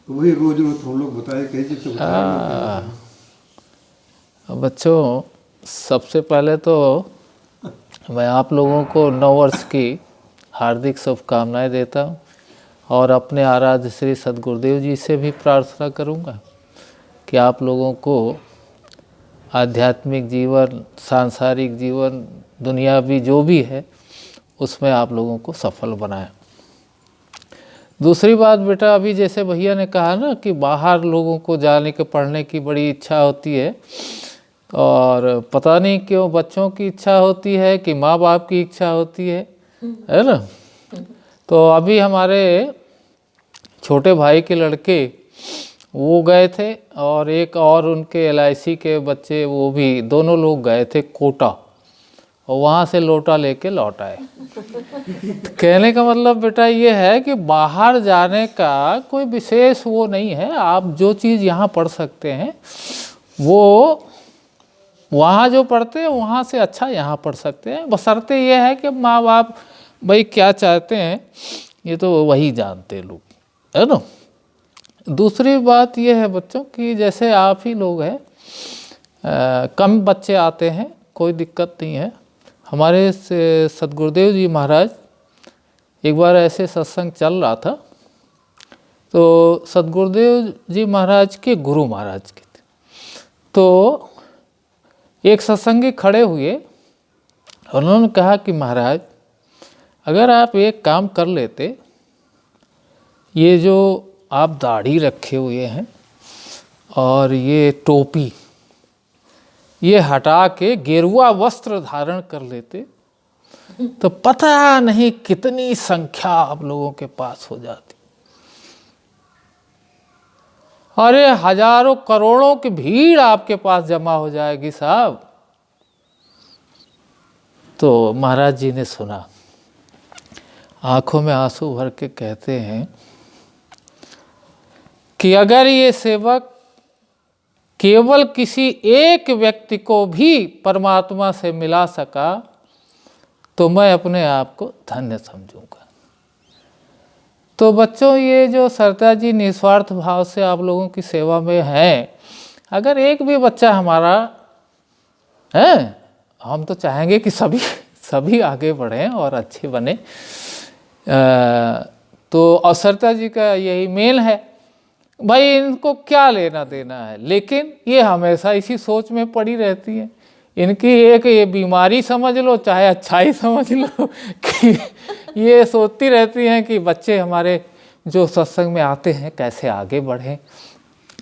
तो वही रोज रोज हम लोग बताए कई चीज़ तो बताए। बच्चों, सबसे पहले तो मैं आप लोगों को नव वर्ष की हार्दिक शुभकामनाएं देता हूँ और अपने आराध्य श्री सद्गुरुदेव जी से भी प्रार्थना करूँगा कि आप लोगों को आध्यात्मिक जीवन, सांसारिक जीवन, दुनियावी जो भी है उसमें आप लोगों को सफल बनाएं। दूसरी बात बेटा, अभी जैसे भैया ने कहा ना कि बाहर लोगों को जाने के पढ़ने की बड़ी इच्छा होती है, और पता नहीं क्यों बच्चों की इच्छा होती है कि माँ बाप की इच्छा होती है ना। तो अभी हमारे छोटे भाई के लड़के वो गए थे, और एक और उनके LIC के बच्चे, वो भी दोनों लोग गए थे कोटा, और वहाँ से लोटा लेके लौट आए। कहने का मतलब बेटा ये है कि बाहर जाने का कोई विशेष वो नहीं है। आप जो चीज़ यहाँ पढ़ सकते हैं वो वहाँ जो पढ़ते हैं वहाँ से अच्छा यहाँ पढ़ सकते हैं, बशर्ते ये है कि माँ बाप भाई क्या चाहते हैं ये तो वही जानते लोग, है ना। दूसरी बात ये है बच्चों कि जैसे आप ही लोग हैं, कम बच्चे आते हैं, कोई दिक्कत नहीं है। हमारे सद्गुरुदेव जी महाराज, एक बार ऐसे सत्संग चल रहा था, तो सद्गुरुदेव जी महाराज के गुरु महाराज के थे, तो एक सत्संगी खड़े हुए, उन्होंने कहा कि महाराज अगर आप एक काम कर लेते, ये जो आप दाढ़ी रखे हुए हैं और ये टोपी ये हटा के गेरुआ वस्त्र धारण कर लेते तो पता नहीं कितनी संख्या आप लोगों के पास हो जाती। अरे हजारों करोड़ों की भीड़ आपके पास जमा हो जाएगी साहब। तो महाराज जी ने सुना, आंखों में आंसू भर के कहते हैं कि अगर ये सेवक केवल किसी एक व्यक्ति को भी परमात्मा से मिला सका तो मैं अपने आप को धन्य समझूंगा। तो बच्चों, ये जो सरता जी निस्वार्थ भाव से आप लोगों की सेवा में हैं, अगर एक भी बच्चा हमारा है, हम तो चाहेंगे कि सभी आगे बढ़ें और अच्छे बने। तो सरता जी का यही मेल है भाई, इनको क्या लेना देना है, लेकिन ये हमेशा इसी सोच में पड़ी रहती है। इनकी एक ये बीमारी समझ लो चाहे अच्छाई समझ लो कि ये सोचती रहती हैं कि बच्चे हमारे जो सत्संग में आते हैं कैसे आगे बढ़ें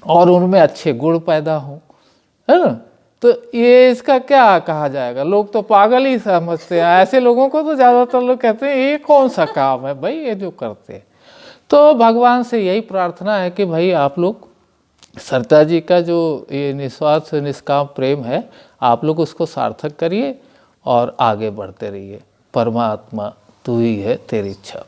और उनमें अच्छे गुण पैदा हों, है ना। तो ये इसका क्या कहा जाएगा, लोग तो पागल ही समझते हैं। ऐसे लोगों को तो ज़्यादातर लोग कहते हैं ये कौन सा काम है भाई ये जो करते हैं। तो भगवान से यही प्रार्थना है कि भाई आप लोग सरता जी का जो ये निस्वार्थ निष्काम प्रेम है, आप लोग उसको सार्थक करिए और आगे बढ़ते रहिए। परमात्मा तू ही है, तेरी इच्छा।